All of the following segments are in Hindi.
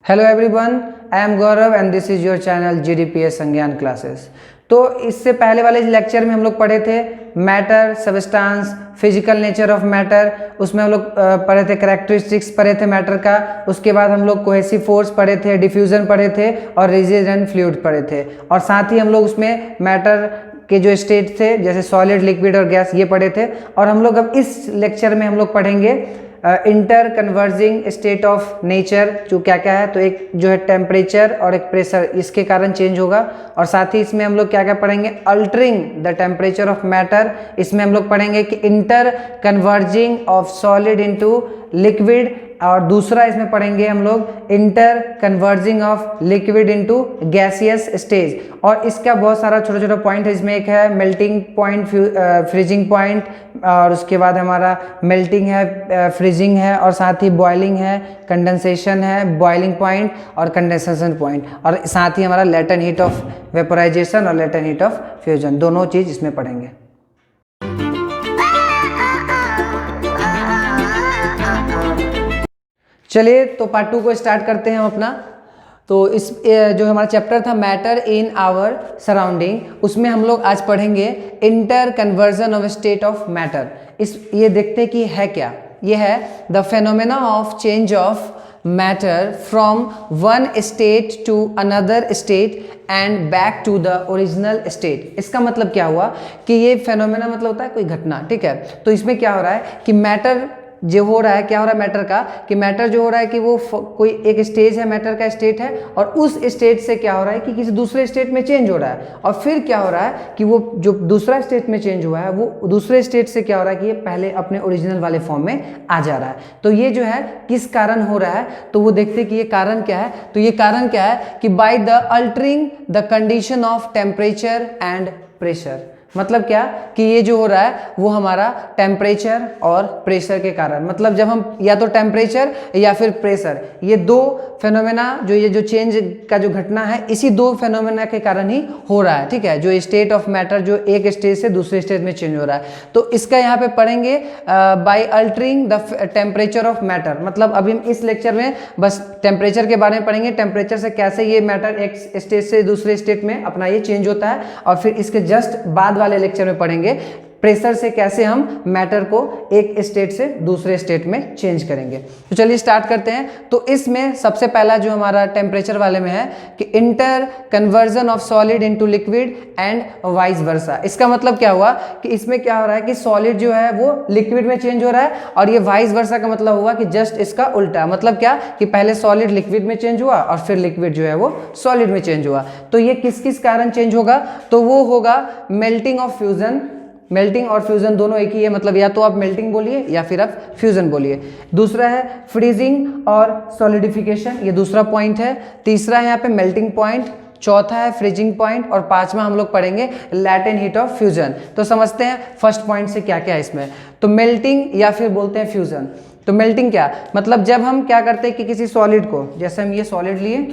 Hello everyone, I am Gaurav and this is your channel GDPS संज्ञान क्लासेस। तो इससे पहले वाले लेक्चर में हम लोग पढ़े थे matter, substance, physical nature of matter. उसमें हम लोग पढ़े थे कैरेक्टरिस्टिक्स पढ़े थे मैटर का। उसके बाद हम लोग कोहेसिव फोर्स पढ़े थे, डिफ्यूजन पढ़े थे और रिजिड एंड फ्लूइड पढ़े थे। और साथ ही हम लोग उसमें मैटर के जो स्टेट थे जैसे सॉलिड, लिक्विड और गैस ये पढ़े थे। और हम लोग अब इस लेक्चर में हम लोग पढ़ेंगे inter converging state of nature, जो क्या क्या है। तो एक जो है टेम्परेचर और एक प्रेशर, इसके कारण चेंज होगा। और साथ ही इसमें हम लोग क्या क्या पढ़ेंगे, altering the temperature of matter. इसमें हम लोग पढ़ेंगे कि inter converging of solid into liquid. और दूसरा इसमें पढ़ेंगे हम लोग inter converging of liquid into gaseous stage. और इसका बहुत सारा छोटा छोटा पॉइंट है। इसमें एक है मेल्टिंग पॉइंट, फ्रीजिंग पॉइंट, और उसके बाद हमारा मेल्टिंग है, फ्रीजिंग है, और साथ ही बॉइलिंग है, कंडेंसेशन है, बॉइलिंग पॉइंट और कंडेंसेशन पॉइंट। और साथ ही हमारा लेटेंट हीट ऑफ वेपोराइजेशन और लेटेंट हीट ऑफ फ्यूजन, दोनों चीज़ इसमें पढ़ेंगे। चलिए तो पार्ट 2 को स्टार्ट करते हैं हम अपना। तो इस जो हमारा चैप्टर था मैटर इन आवर सराउंडिंग, उसमें हम लोग आज पढ़ेंगे interconversion of state of matter. ये देखते हैं कि है क्या। ये है the phenomena of change of matter from one state to another state and back to the original state. इसका मतलब क्या हुआ कि ये फेनोमेना मतलब होता है कोई घटना, ठीक है। तो इसमें क्या हो रहा है कि मैटर जो हो रहा है, क्या हो रहा है मैटर का, कि मैटर जो हो रहा है कि वो कोई एक स्टेज है, मैटर का स्टेट है, और उस स्टेट से क्या हो रहा है कि किसी दूसरे स्टेट में चेंज हो रहा है। और फिर क्या हो रहा है कि वो जो दूसरा स्टेट में चेंज हुआ है वो दूसरे स्टेट से क्या हो रहा है कि ये पहले अपने ओरिजिनल वाले फॉर्म में आ जा रहा है। तो ये जो है किस कारण हो रहा है, तो वो देखते हैं कि ये कारण क्या है। तो ये कारण क्या है कि by the altering the condition of temperature and pressure. मतलब क्या कि ये जो हो रहा है वो हमारा टेम्परेचर और प्रेशर के कारण, मतलब जब हम या तो टेम्परेचर या फिर प्रेशर, ये दो फेनोमेना ये जो चेंज का जो घटना है, इसी दो फेनोमेना के कारण ही हो रहा है, ठीक है। जो स्टेट ऑफ मैटर जो एक स्टेज से दूसरे स्टेज में चेंज हो रहा है, तो इसका यहाँ पे पढ़ेंगे by altering the temperature of matter. मतलब अभी हम इस लेक्चर में बस टेम्परेचर के बारे में पढ़ेंगे, टेम्परेचर से कैसे ये मैटर एक स्टेज से दूसरे स्टेट में अपना ये चेंज होता है। और फिर इसके जस्ट बाद वाले लेक्चर में पढ़ेंगे प्रेशर से कैसे हम मैटर को एक स्टेट से दूसरे स्टेट में चेंज करेंगे। तो चलिए स्टार्ट करते हैं। तो इसमें सबसे पहला जो हमारा टेम्परेचर वाले में है कि inter conversion of solid into liquid and vice versa. इसका मतलब क्या हुआ कि इसमें क्या हो रहा है कि सॉलिड जो है वो लिक्विड में चेंज हो रहा है, और ये वाइस वर्सा का मतलब हुआ कि जस्ट इसका उल्टा। मतलब क्या कि पहले सॉलिड लिक्विड में चेंज हुआ और फिर लिक्विड जो है वो सॉलिड में चेंज हुआ। तो ये किस किस कारण चेंज होगा, तो वो होगा मेल्टिंग ऑफ फ्यूजन। मेल्टिंग और फ्यूजन दोनों एक ही है, मतलब या तो आप मेल्टिंग बोलिए या फिर आप फ्यूजन बोलिए। दूसरा है फ्रीजिंग और सॉलिडिफिकेशन, ये दूसरा पॉइंट है। तीसरा है यहाँ पे मेल्टिंग पॉइंट, चौथा है फ्रीजिंग पॉइंट, और पांचवा हम लोग पढ़ेंगे लैटेंट हीट ऑफ फ्यूजन। तो समझते हैं फर्स्ट पॉइंट से क्या क्या है इसमें। तो मेल्टिंग या फिर बोलते हैं फ्यूजन। तो मेल्टिंग क्या मतलब, जब हम क्या करते हैं कि किसी सॉलिड को, जैसे हम ये सॉलिड लिए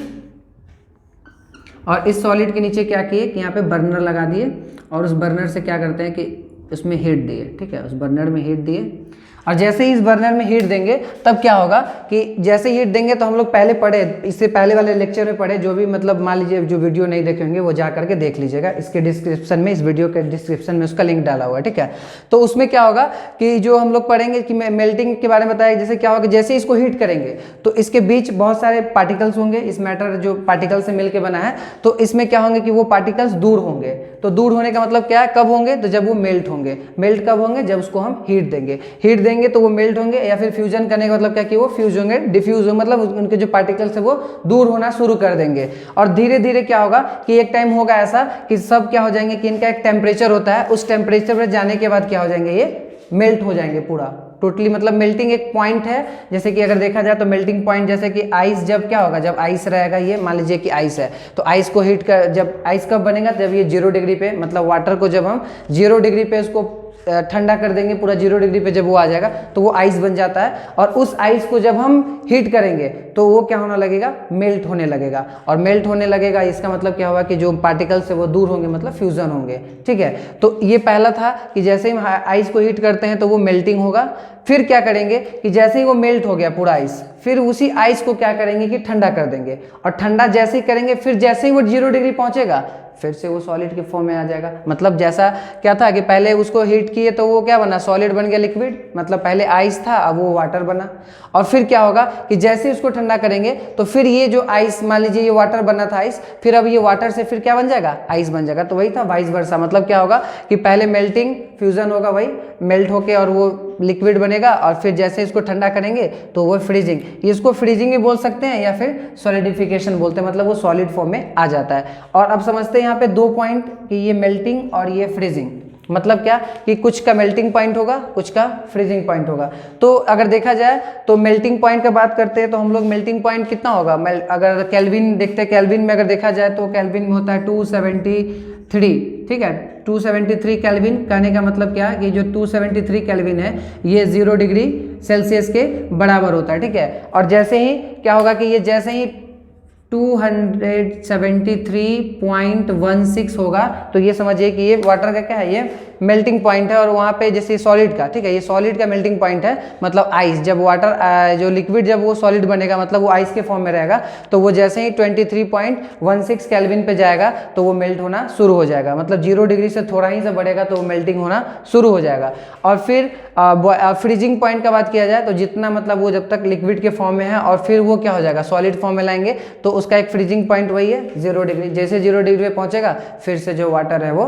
और इस सॉलिड के नीचे क्या किए कि यहाँ पे बर्नर लगा दिए, और उस बर्नर से क्या करते हैं कि उसमें हीट दिए, ठीक है, उस बर्नर में हीट दिए। और जैसे ही इस बर्नर में हीट देंगे तब क्या होगा कि जैसे हीट देंगे, तो हम लोग पहले पढ़े, इससे पहले वाले लेक्चर में पढ़े, जो भी मतलब मान लीजिए जो वीडियो नहीं देखे होंगे वो जा करके देख लीजिएगा, इसके डिस्क्रिप्शन में, इस वीडियो के डिस्क्रिप्शन में उसका लिंक डाला हुआ है, ठीक है। तो उसमें क्या होगा कि जो हम लोग पढ़ेंगे कि मेल्टिंग के बारे में बताया, जैसे क्या होगा जैसे इसको हीट करेंगे तो इसके बीच बहुत सारे पार्टिकल्स होंगे। इस मैटर जो पार्टिकल से मिलकर बना है, तो इसमें क्या होंगे कि वो पार्टिकल्स दूर होंगे। तो दूर होने का मतलब क्या है, कब होंगे, तो जब वो मेल्ट होंगे। मेल्ट कब होंगे, जब उसको हम हीट देंगे। हीट देंगे तो वो मेल्ट होंगे, या फिर फ्यूजन करने का मतलब क्या कि वो फ्यूज होंगे, डिफ्यूज होंगे, मतलब उनके जो पार्टिकल्स है वो दूर होना शुरू कर देंगे। और धीरे धीरे क्या होगा कि एक टाइम होगा ऐसा कि सब क्या हो जाएंगे कि इनका एक टेम्परेचर होता है, उस टेम्परेचर पर जाने के बाद क्या हो जाएंगे, ये मेल्ट हो जाएंगे पूरा टोटली। मतलब मेल्टिंग एक पॉइंट है, जैसे कि अगर देखा जाए तो मेल्टिंग पॉइंट जैसे कि आइस, जब क्या होगा, जब आइस रहेगा, ये मान लीजिए कि आइस है, तो आइस को हीट कर, जब आइस कब बनेगा, जब ये 0 डिग्री पे, मतलब वाटर को जब हम 0 डिग्री पे उसको ठंडा कर देंगे पूरा 0 डिग्री पे, जब वो आ जाएगा तो वो आइस बन जाता है। और उस आइस को जब हम हीट करेंगे तो वो क्या होने लगेगा, मेल्ट होने लगेगा। और मेल्ट होने लगेगा इसका मतलब क्या होगा कि जो पार्टिकल्स है वो दूर होंगे, मतलब फ्यूजन होंगे, ठीक है। तो ये पहला था कि जैसे ही हम आइस को हीट करते हैं तो वो मेल्टिंग होगा। फिर क्या करेंगे कि जैसे ही वो मेल्ट हो गया पूरा आइस, फिर उसी आइस को क्या करेंगे कि ठंडा कर देंगे। और ठंडा जैसे ही करेंगे, फिर जैसे ही वो 0 डिग्री पहुंचेगा फिर से वो सॉलिड के फॉर्म में आ जाएगा। मतलब जैसा क्या था कि पहले उसको हीट किए तो वो क्या बना, सॉलिड बन गया, लिक्विड। मतलब पहले आइस था, अब वो वाटर बना। और फिर क्या होगा कि जैसे ही उसको ठंडा करेंगे तो फिर ये जो आइस, मान लीजिए ये वाटर बना था आइस, फिर अब ये वाटर से फिर क्या बन जाएगा, आइस बन जाएगा। तो वही था वाइस वर्सा। मतलब क्या होगा कि पहले मेल्टिंग, फ्यूजन होगा, वही मेल्ट होके और वो लिक्विड बनेगा। और फिर जैसे इसको ठंडा करेंगे तो वो फ्रीजिंग, ये इसको फ्रीजिंग भी बोल सकते हैं या फिर सॉलिडिफिकेशन बोलते हैं। मतलब वो सॉलिड फॉर्म में आ जाता है। और अब समझते हैं यहाँ पे 2 पॉइंट कि ये मेल्टिंग और ये फ्रीजिंग। मतलब क्या कि कुछ का मेल्टिंग पॉइंट होगा, कुछ का फ्रीजिंग पॉइंट होगा। तो अगर देखा जाए तो मेल्टिंग पॉइंट का बात करते हैं तो हम लोग मेल्टिंग पॉइंट कितना होगा, अगर केल्विन देखते हैं, केल्विन में अगर देखा जाए तो केल्विन में होता है 273, ठीक है। 273 केल्विन कहने का मतलब क्या है कि जो 273 केल्विन है ये 0 डिग्री सेल्सियस के बराबर होता है, ठीक है। और जैसे ही क्या होगा कि ये जैसे ही 273.16 होगा तो ये समझिए कि ये वाटर का क्या है, ये मेल्टिंग पॉइंट है। और वहाँ पे जैसे सॉलिड का, ठीक है, ये सॉलिड का मेल्टिंग पॉइंट है। मतलब आइस, जब वाटर जो लिक्विड जब वो सॉलिड बनेगा, मतलब वो आइस के फॉर्म में रहेगा, तो वो जैसे ही 23.16 केल्विन पे जाएगा तो वो मेल्ट होना शुरू हो जाएगा। मतलब 0 डिग्री से थोड़ा ही से बढ़ेगा तो वो मेल्टिंग होना शुरू हो जाएगा। और फिर फ्रीजिंग पॉइंट का बात किया जाए तो जितना, मतलब वो जब तक लिक्विड के फॉर्म में है और फिर वो क्या हो जाएगा, सॉलिड फॉर्म में लाएंगे तो उसका एक फ्रीजिंग पॉइंट वही है 0 डिग्री। जैसे 0 डिग्री पे पहुंचेगा फिर से जो वाटर है वो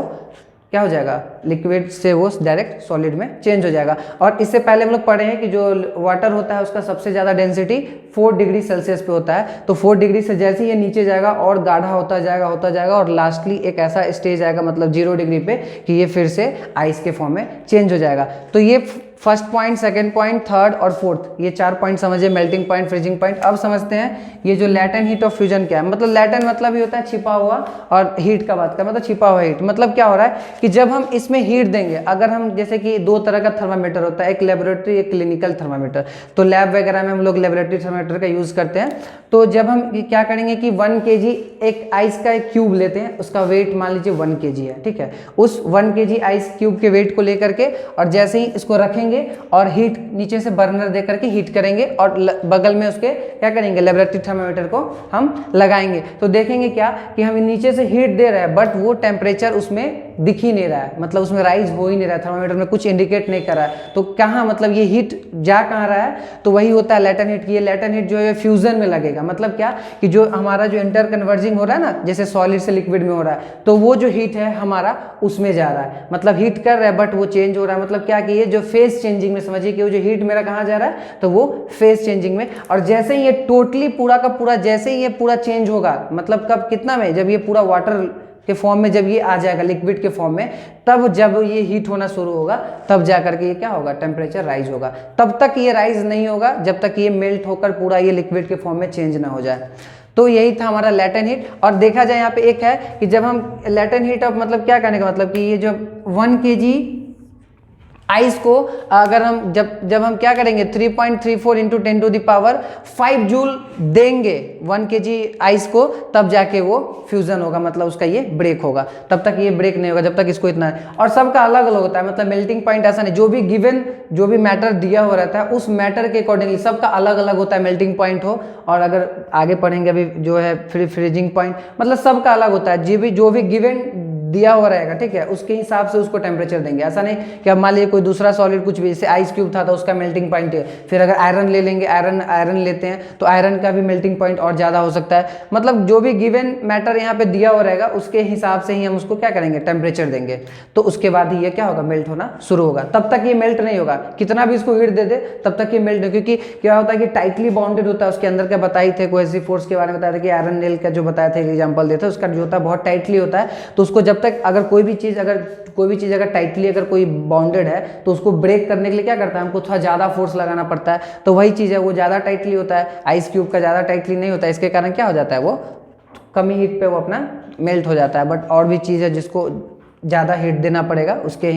क्या हो जाएगा, लिक्विड से वो डायरेक्ट सॉलिड में चेंज हो जाएगा। और इससे पहले हम लोग पढ़े हैं कि जो वाटर होता है उसका सबसे ज़्यादा डेंसिटी 4 डिग्री सेल्सियस पे होता है। तो 4 डिग्री से जैसे ही ये नीचे जाएगा और गाढ़ा होता जाएगा और लास्टली एक ऐसा स्टेज आएगा, मतलब 0 डिग्री पे, कि ये फिर से आइस के फॉर्म में चेंज हो जाएगा। तो ये first point, second point, third और फोर्थ, ये 4 पॉइंट समझिए, मेल्टिंग पॉइंट, फ्रीजिंग पॉइंट। अब समझते हैं ये जो लैटेंट हीट ऑफ फ्यूजन क्या है। मतलब लैटेंट मतलब ही होता है छिपा हुआ, और हीट का बात करें मतलब छिपा हुआ हीट। मतलब क्या हो रहा है कि जब हम इसमें हीट देंगे, अगर हम जैसे कि 2 तरह का थर्मामीटर होता है, एक लेबोरेटरी, एक क्लिनिकल थर्मामीटर। तो लैब वगैरह में हम लोग लेबोरेटरी थर्मामीटर का यूज करते हैं। तो जब हम क्या करेंगे कि 1 kg एक आइस का एक क्यूब लेते हैं, उसका वेट मान लीजिए 1 kg है, ठीक है। उस 1 kg आइस क्यूब के वेट को लेकर के और जैसे ही इसको रखेंगे और हीट नीचे से बर्नर दे करके हीट करेंगे और बगल में उसके क्या करेंगे, लेबोरेटरी थर्मामीटर को हम लगाएंगे। तो देखेंगे क्या कि हम नीचे से हीट दे रहे हैं बट वो टेम्परेचर उसमें दिख ही नहीं रहा है, मतलब उसमें राइज हो ही नहीं रहा है, थर्मामीटर में कुछ इंडिकेट नहीं कर रहा है। तो कहाँ, मतलब ये हीट जा कहाँ रहा है, तो वही होता है लैटेंट हीट की। ये लैटेंट हीट जो है फ्यूजन में लगेगा। मतलब क्या कि जो हमारा जो इंटर कन्वर्जिंग हो रहा है ना, जैसे सॉलिड से लिक्विड में हो रहा है, तो वो जो हीट है हमारा उसमें जा रहा है। मतलब हीट कर रहा है बट वो चेंज हो रहा है। मतलब क्या कि ये जो फेज चेंजिंग में, समझिए कि वो जो हीट मेरा कहाँ जा रहा है, तो वो फेज चेंजिंग में। और जैसे ही ये टोटली पूरा का पूरा, जैसे ही ये पूरा चेंज होगा, मतलब कब, कितना में, जब ये पूरा वाटर के फॉर्म में जब ये आ जाएगा, लिक्विड के फॉर्म में, तब जब ये हीट होना शुरू होगा तब जाकर के ये क्या होगा, टेम्परेचर राइज होगा। तब तक ये राइज नहीं होगा जब तक ये मेल्ट होकर पूरा ये लिक्विड के फॉर्म में चेंज ना हो जाए। तो यही था हमारा लैटेंट हीट। और देखा जाए यहाँ पे एक है कि जब हम लैटेंट हीट ऑफ, मतलब क्या कहने का मतलब कि ये जो 1 kg आइस को अगर हम जब हम क्या करेंगे 3.34 इंटू 10⁵ जूल देंगे 1 kg आइस को, तब जाके वो फ्यूजन होगा, मतलब उसका ये ब्रेक होगा। तब तक ये ब्रेक नहीं होगा जब तक इसको इतना है। और सबका अलग अलग होता है, मतलब मेल्टिंग पॉइंट ऐसा नहीं, जो भी गिवन जो भी मैटर दिया हुआ रहता है उस मैटर के अकॉर्डिंगली सबका अलग अलग होता है मेल्टिंग पॉइंट हो। और अगर आगे पढ़ेंगे अभी जो है फ्रीजिंग पॉइंट, मतलब सबका अलग होता है। जो भी गिवन दिया हुआ रहेगा, ठीक है, उसके हिसाब से उसको टेम्परेचर देंगे। ऐसा नहीं कि अब मान लीजिए कोई दूसरा सॉलिड कुछ भी, जैसे आइस क्यूब था तो उसका मेल्टिंग पॉइंट है, फिर अगर आयरन ले लेंगे, आयरन लेते हैं तो आयरन का भी मेल्टिंग पॉइंट और ज़्यादा हो सकता है। मतलब जो भी गिवन मैटर यहाँ पे दिया हुआ रहेगा उसके हिसाब से ही हम उसको क्या करेंगे, टेम्परेचर देंगे। तो उसके बाद ही ये क्या होगा, मेल्ट होना शुरू होगा। तब तक ये मेल्ट नहीं होगा, कितना भी इसको हीट दे दे तब तक ये मेल्ट नहीं, क्योंकि क्या होता है कि टाइटली बाउंडेड होता है। उसके अंदर का बताई थे, कोहेसिव फोर्स के बारे में बताया था कि आयरन नेल का जो बताया था एग्जाम्पल देते, उसका जो होता है बहुत टाइटली होता है। तो उसको जब तक अगर कोई भी चीज़ अगर टाइटली अगर कोई बाउंडेड है तो उसको ब्रेक करने के लिए क्या करता है, हमको थोड़ा ज़्यादा फोर्स लगाना पड़ता है। तो वही चीज़ है, वो ज़्यादा टाइटली होता है, आइस क्यूब का ज़्यादा टाइटली नहीं होता है। इसके कारण क्या हो जाता है, वो कम हीट पे वो अपना मेल्ट हो जाता है। बट और भी चीज़ है जिसको ज़्यादा हीट देना पड़ेगा, उसके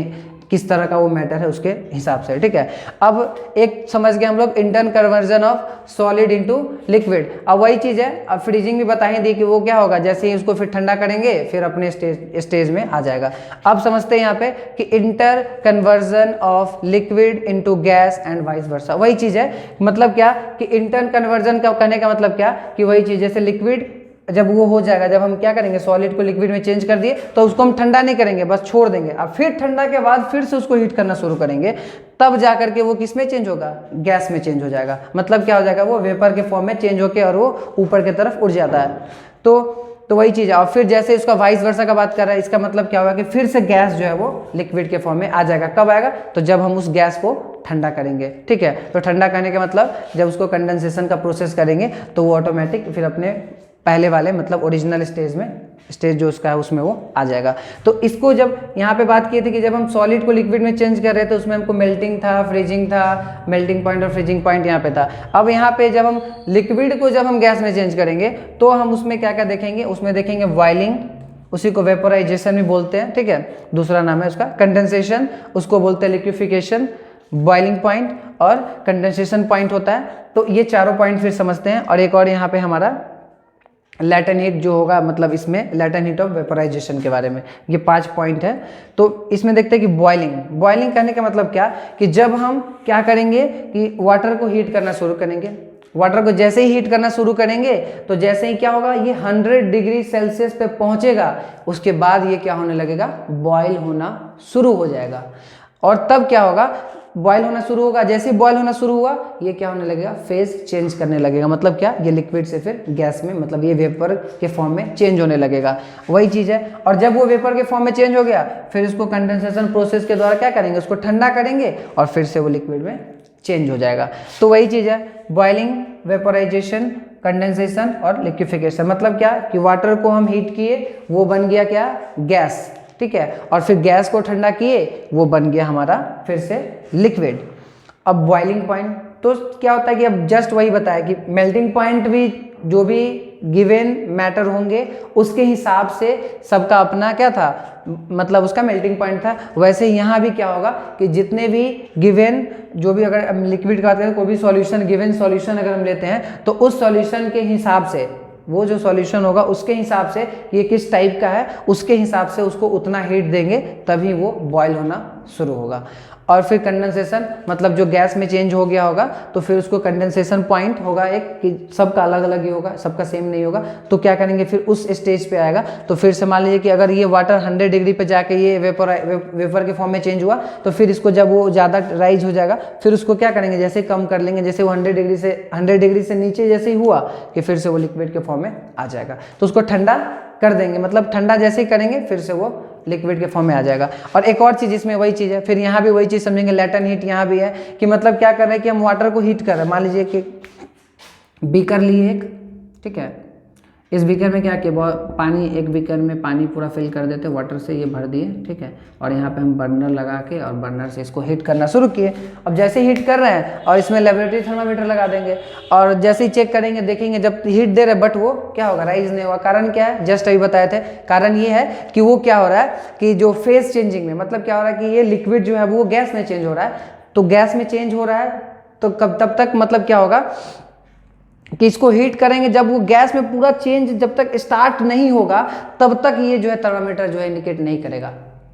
किस तरह का वो मैटर है उसके हिसाब से, ठीक है। अब एक समझ गए हम लोग intern conversion of solid into liquid. अब वही चीज़ है, अब फ्रीजिंग भी बता ही दी कि वो क्या होगा, जैसे ही उसको फिर ठंडा करेंगे फिर अपने स्टेज में आ जाएगा। अब समझते हैं यहाँ पे कि inter conversion of liquid into gas and vice versa. वही चीज़ है, मतलब क्या कि इंटर्न कन्वर्जन का कहने का मतलब क्या कि वही चीज़, जैसे लिक्विड जब वो हो जाएगा, जब हम क्या करेंगे सॉलिड को लिक्विड में चेंज कर दिए तो उसको हम ठंडा नहीं करेंगे, बस छोड़ देंगे। अब फिर ठंडा के बाद फिर से उसको हीट करना शुरू करेंगे, तब जा करके वो किस में चेंज होगा, गैस में चेंज हो जाएगा। मतलब क्या हो जाएगा, वो वेपर के फॉर्म में चेंज होकर और वो ऊपर की तरफ उड़ जाता है। तो वही चीज़ है। और फिर जैसे इसका वाइस वर्सा का बात कर रहा है, इसका मतलब क्या होगा कि फिर से गैस जो है वो लिक्विड के फॉर्म में आ जाएगा। कब आएगा, तो जब हम उस गैस को ठंडा करेंगे, ठीक है। तो ठंडा करने का मतलब जब उसको कंडेंसेशन का प्रोसेस करेंगे तो वो ऑटोमेटिक फिर अपने पहले वाले मतलब ओरिजिनल स्टेज जो उसका है उसमें वो आ जाएगा। तो इसको जब यहाँ पे बात किए थे कि जब हम सॉलिड को लिक्विड में चेंज कर रहे थे उसमें हमको मेल्टिंग था, फ्रीजिंग था, मेल्टिंग पॉइंट और फ्रीजिंग पॉइंट यहाँ पे था। अब यहाँ पे जब हम लिक्विड को जब हम गैस में चेंज करेंगे तो हम उसमें क्या क्या देखेंगे, उसमें देखेंगे बॉइलिंग, उसी को वेपोराइजेशन भी बोलते हैं, ठीक है। दूसरा नाम है उसका कंडेंसेशन, उसको बोलते हैं लिक्विफिकेशन, बॉइलिंग पॉइंट और कंडेंसेशन पॉइंट होता है। तो ये चारों पॉइंट फिर समझते हैं। और एक और यहाँ पे हमारा लैटेंट हीट जो होगा, मतलब इसमें लैटेंट हीट ऑफ वेपोराइजेशन के बारे में, ये 5 पॉइंट है। तो इसमें देखते हैं कि बॉइलिंग करने का मतलब क्या कि जब हम क्या करेंगे कि वाटर को हीट करना शुरू करेंगे, वाटर को जैसे ही हीट करना शुरू करेंगे तो जैसे ही क्या होगा, ये 100 डिग्री सेल्सियस पे पहुंचेगा, उसके बाद ये क्या होने लगेगा, बॉयल होना शुरू हो जाएगा। और तब क्या होगा, बॉयल होना शुरू होगा, जैसे ही बॉयल होना शुरू हुआ ये क्या होने लगेगा, फेज चेंज करने लगेगा। मतलब क्या, ये लिक्विड से फिर गैस में, मतलब ये वेपर के फॉर्म में चेंज होने लगेगा। वही चीज़ है। और जब वो वेपर के फॉर्म में चेंज हो गया फिर इसको कंडेंसेशन प्रोसेस के द्वारा क्या करेंगे, उसको ठंडा करेंगे और फिर से वो लिक्विड में चेंज हो जाएगा। तो वही चीज़ है, बॉइलिंग, वेपोराइजेशन, कंडेंसेशन और लिक्विफिकेशन। मतलब क्या कि वाटर को हम हीट किए, वो बन गया क्या, गैस, ठीक है। और फिर गैस को ठंडा किए, वो बन गया हमारा फिर से लिक्विड। अब बॉइलिंग पॉइंट, तो क्या होता है कि अब जस्ट वही बताया कि मेल्टिंग पॉइंट भी जो भी गिवन मैटर होंगे उसके हिसाब से सबका अपना क्या था, मतलब उसका मेल्टिंग पॉइंट था। वैसे यहाँ भी क्या होगा कि जितने भी गिवन, जो भी अगर लिक्विड का बात करें, कोई भी सॉल्यूशन, गिवन सॉल्यूशन अगर हम लेते हैं तो उस सॉल्यूशन के हिसाब से, वो जो सॉल्यूशन होगा उसके हिसाब से ये किस टाइप का है, उसके हिसाब से उसको उतना हीट देंगे तभी वो बॉयल होना शुरू होगा। और फिर कंडेंसेशन, मतलब जो गैस में चेंज हो गया होगा तो फिर उसको कंडेंसेशन पॉइंट होगा एक, कि सबका अलग अलग ही होगा, सबका सेम नहीं होगा। तो क्या करेंगे, फिर उस स्टेज पे आएगा। तो फिर से मान लीजिए कि अगर ये वाटर 100 डिग्री पे जाके ये वेपर के फॉर्म में चेंज हुआ तो फिर इसको जब वो ज़्यादा राइज हो जाएगा फिर उसको क्या करेंगे, जैसे कम कर लेंगे, जैसे वो 100 डिग्री से नीचे जैसे ही हुआ कि फिर से वो लिक्विड के फॉर्म में आ जाएगा। तो उसको ठंडा कर देंगे, मतलब ठंडा जैसे ही करेंगे फिर से वो लिक्विड के फॉर्म में आ जाएगा। और एक और चीज़ इसमें वही चीज़ है, फिर यहाँ भी वही चीज़ समझेंगे, लैटेंट हीट यहाँ भी है कि मतलब क्या कर रहे हैं कि हम वाटर को हीट कर रहे हैं। मान लीजिए कि बीकर लिए एक, ठीक है, इस बीकर में क्या किया, पानी, एक बीकर में पानी पूरा फिल कर देते वाटर से, ये भर दिए, ठीक है। और यहाँ पे हम बर्नर लगा के और बर्नर से इसको हीट करना शुरू किए। अब जैसे हीट कर रहे हैं और इसमें लेबोरेटरी थर्मामीटर लगा देंगे और जैसे ही चेक करेंगे देखेंगे जब हीट दे रहे हैं बट वो क्या होगा, राइज नहीं होगा। कारण क्या है, जस्ट अभी बताए थे, कारण ये है कि वो क्या हो रहा है कि जो फेज चेंजिंग में, मतलब क्या हो रहा है कि ये लिक्विड जो है वो गैस में चेंज हो रहा है। तो गैस में चेंज हो रहा है तो कब तब तक, मतलब क्या होगा कि इसको हीट करेंगे, जब वो गैस में पूरा चेंज जब तक स्टार्ट नहीं होगा तब तक ये जो है थर्मामीटर जो है इंडिकेट नहीं करेगा।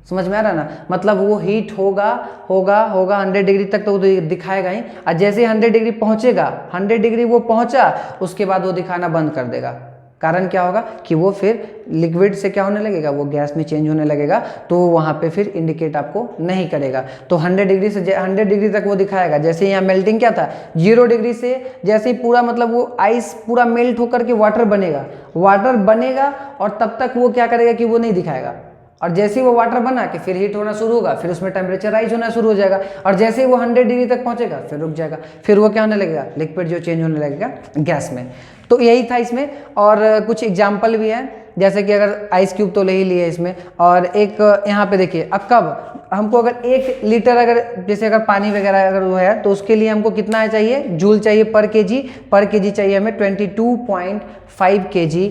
समझ में आ रहा है ना, मतलब वो हीट होगा 100 डिग्री तक तो वो दिखाएगा ही, और जैसे 100 डिग्री पहुंचेगा, 100 डिग्री वो पहुंचा उसके बाद वो दिखाना बंद कर देगा। कारण क्या होगा कि वो फिर लिक्विड से क्या होने लगेगा, वो गैस में चेंज होने लगेगा, तो वहाँ पे फिर इंडिकेट आपको नहीं करेगा। तो 100 डिग्री से 100 डिग्री तक वो दिखाएगा। जैसे यहाँ मेल्टिंग क्या था, 0 डिग्री से जैसे ही पूरा, मतलब वो आइस पूरा मेल्ट होकर के वाटर बनेगा और तब तक वो क्या करेगा कि वो नहीं दिखाएगा। और जैसे ही वो वाटर बना कि फिर हीट होना शुरू होगा, फिर उसमें टेम्परेचर राइज होना शुरू हो जाएगा, और जैसे ही वो 100 डिग्री तक पहुंचेगा फिर रुक जाएगा, फिर वो क्या होने लगेगा, लिक्विड जो चेंज होने लगेगा गैस में। तो यही था इसमें। और कुछ एग्जाम्पल भी है, जैसे कि अगर आइस क्यूब तो ले ही लिए इसमें, और एक यहाँ पे देखिए, अब कब हमको अगर 1 लीटर अगर जैसे अगर पानी वगैरह अगर वो है तो उसके लिए हमको कितना चाहिए, जूल चाहिए पर केजी चाहिए हमें 22.5 kg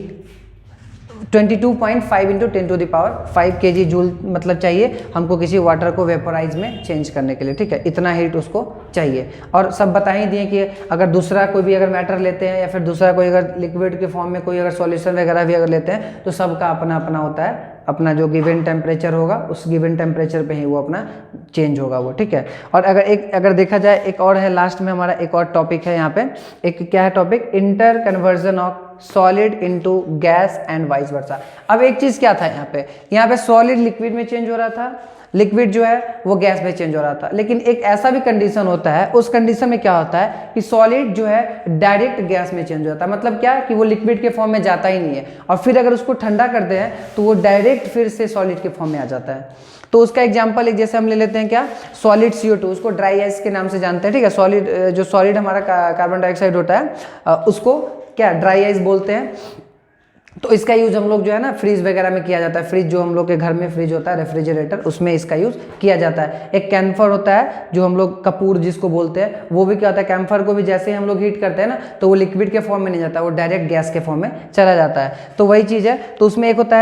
22.5 इंटू 10⁵ kg जूल मतलब चाहिए हमको किसी वाटर को वेपोराइज में चेंज करने के लिए, ठीक है, इतना हीट उसको चाहिए। और सब बता ही दिए कि अगर दूसरा कोई भी अगर मैटर लेते हैं या फिर दूसरा कोई अगर लिक्विड के फॉर्म में कोई अगर सॉल्यूशन वगैरह भी अगर लेते हैं तो सबका अपना अपना होता है, अपना जो गिवन टेम्परेचर होगा उस गिवन टेम्परेचर पे ही वो अपना चेंज होगा वो, ठीक है। और अगर देखा जाए एक और है लास्ट में हमारा एक और टॉपिक है यहाँ पे, एक क्या है topic, inter conversion of solid into gas and vice versa. अब एक चीज क्या था यहाँ पे सॉलिड लिक्विड में चेंज हो रहा था, लिक्विड जो है वो गैस में चेंज हो रहा था, लेकिन एक ऐसा भी कंडीशन होता है, उस कंडीशन में क्या होता है कि सॉलिड जो है डायरेक्ट गैस में चेंज हो जाता है। मतलब क्या कि वो लिक्विड के फॉर्म में जाता ही नहीं है, और फिर अगर उसको ठंडा करते हैं तो वो डायरेक्ट फिर से सॉलिड के फॉर्म में आ जाता है। तो उसका एग्जांपल एक जैसे हम ले लेते हैं क्या, सॉलिड CO2, उसको ड्राई आइस के नाम से जानते हैं, ठीक है। सॉलिड हमारा कार्बन डाइऑक्साइड होता है उसको क्या ड्राई आइस बोलते हैं। तो इसका यूज हम लोग जो है ना फ्रीज वगैरह में किया जाता है, फ्रिज जो हम लोग के घर में फ्रिज होता है रेफ्रिजरेटर, उसमें इसका यूज किया जाता है। एक कैम्फर होता है जो हम लोग कपूर जिसको बोलते हैं, वो भी क्या होता है, कैम्फर को भी जैसे ही हम लोग हीट करते हैं ना तो वो लिक्विड के फॉर्म में नहीं जाता, वो डायरेक्ट गैस के फॉर्म में चला जाता है। तो वही चीज है, तो उसमें एक होता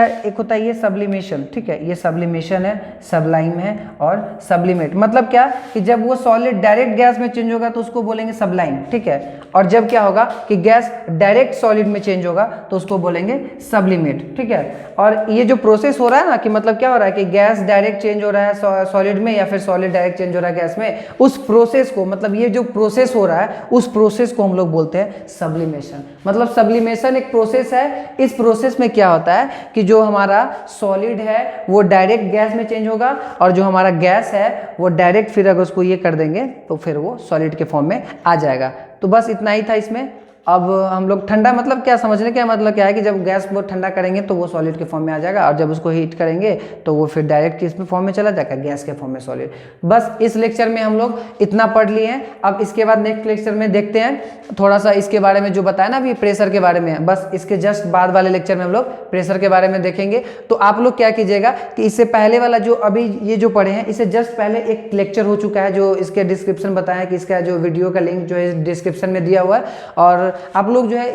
है ये सब्लिमेशन, ठीक है, ये सब्लिमेशन है, सबलाइम है और सब्लिमेट। मतलब क्या कि जब वो सॉलिड डायरेक्ट गैस में चेंज होगा तो उसको बोलेंगे सबलाइम, ठीक है, और जब क्या होगा कि गैस डायरेक्ट सॉलिड में चेंज होगा तो उसको बोलेंगे सब्लिमेट, ठीक है। और ये जो प्रोसेस हो रहा है ना कि मतलब क्या हो रहा है कि गैस डायरेक्ट चेंज हो रहा है सॉलिड में या फिर सॉलिड डायरेक्ट चेंज हो रहा है गैस में, उस प्रोसेस को मतलब ये जो प्रोसेस हो रहा है उस प्रोसेस को हम लोग बोलते हैं सब्लिमेशन। मतलब सब्लिमेशन एक प्रोसेस है, इस प्रोसेस में क्या होता है कि जो हमारा सॉलिड है वो डायरेक्ट गैस में चेंज होगा और जो हमारा गैस है वो डायरेक्ट फिर अगर उसको ये कर देंगे तो फिर वो सॉलिड के फॉर्म में आ जाएगा। तो बस इतना ही था इसमें। अब हम लोग ठंडा मतलब क्या समझने का मतलब क्या है कि जब गैस को ठंडा करेंगे तो वो सॉलिड के फॉर्म में आ जाएगा, और जब उसको हीट करेंगे तो वो फिर डायरेक्ट किस में फॉर्म में चला जाएगा, गैस के फॉर्म में सॉलिड। बस इस लेक्चर में हम लोग इतना पढ़ लिए हैं। अब इसके बाद नेक्स्ट लेक्चर में देखते हैं थोड़ा सा इसके बारे में जो बताया ना अभी प्रेशर के बारे में, बस इसके जस्ट बाद वाले लेक्चर में हम लोग प्रेशर के बारे में देखेंगे। तो आप लोग क्या कीजिएगा कि इससे पहले वाला जो अभी ये जो पढ़े हैं इससे जस्ट पहले एक लेक्चर हो चुका है जो इसके डिस्क्रिप्शन बताया कि इसका जो वीडियो का लिंक जो है डिस्क्रिप्शन में दिया हुआ है। और आप लोग जो है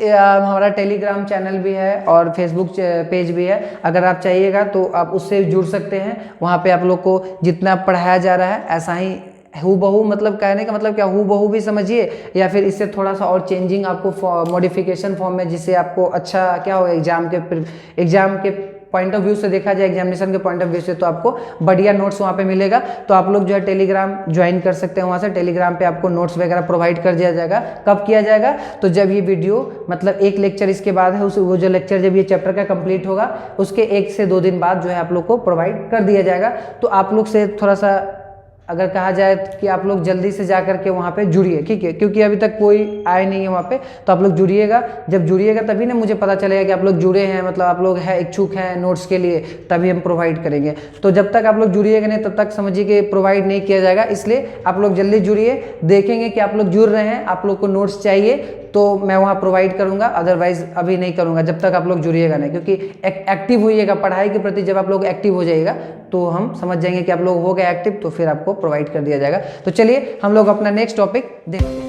हमारा टेलीग्राम चैनल भी है और फेसबुक पेज भी है, अगर आप चाहिएगा तो आप उससे जुड़ सकते हैं। वहाँ पे आप लोग को जितना पढ़ाया जा रहा है ऐसा ही हूबहू, मतलब कहने का मतलब क्या हूबहू भी समझिए या फिर इससे थोड़ा सा और चेंजिंग आपको मॉडिफिकेशन फॉर्म में, जिससे आपको अच्छा क्या हो एग्जाम के पॉइंट ऑफ व्यू से देखा जाए, एग्जामिनेशन के पॉइंट ऑफ व्यू से, तो आपको बढ़िया नोट्स वहाँ पे मिलेगा। तो आप लोग जो है टेलीग्राम ज्वाइन कर सकते हैं, वहाँ से टेलीग्राम पे आपको नोट्स वगैरह प्रोवाइड कर दिया जाएगा। कब किया जाएगा, तो जब ये वीडियो मतलब एक लेक्चर इसके बाद है वो जो लेक्चर जब ये चैप्टर का कंप्लीट होगा उसके 1 से 2 दिन बाद जो है आप लोग को प्रोवाइड कर दिया जाएगा। तो आप लोग से थोड़ा सा अगर कहा जाए कि आप लोग जल्दी से जा करके वहाँ पे जुड़िए, ठीक है, क्योंकि अभी तक कोई आए नहीं है वहाँ पे। तो आप लोग जुड़िएगा, जब जुड़िएगा तभी ना मुझे पता चलेगा कि आप लोग जुड़े हैं, मतलब आप लोग हैं इच्छुक हैं नोट्स के लिए, तभी हम प्रोवाइड करेंगे। तो जब तक आप लोग जुड़िएगा नहीं तब तक समझिए कि प्रोवाइड नहीं किया जाएगा। इसलिए आप लोग जल्दी जुड़िए, देखेंगे कि आप लोग जुड़ रहे हैं, आप लोग को नोट्स चाहिए तो मैं वहाँ प्रोवाइड करूँगा, अदरवाइज अभी नहीं करूँगा जब तक आप लोग जुड़िएगा नहीं। क्योंकि एक्टिव होइएगा पढ़ाई के प्रति, जब आप लोग एक्टिव हो जाइएगा तो हम समझ जाएंगे कि आप लोग हो गए एक्टिव, तो फिर आपको प्रोवाइड कर दिया जाएगा। तो चलिए हम लोग अपना नेक्स्ट टॉपिक देखते हैं।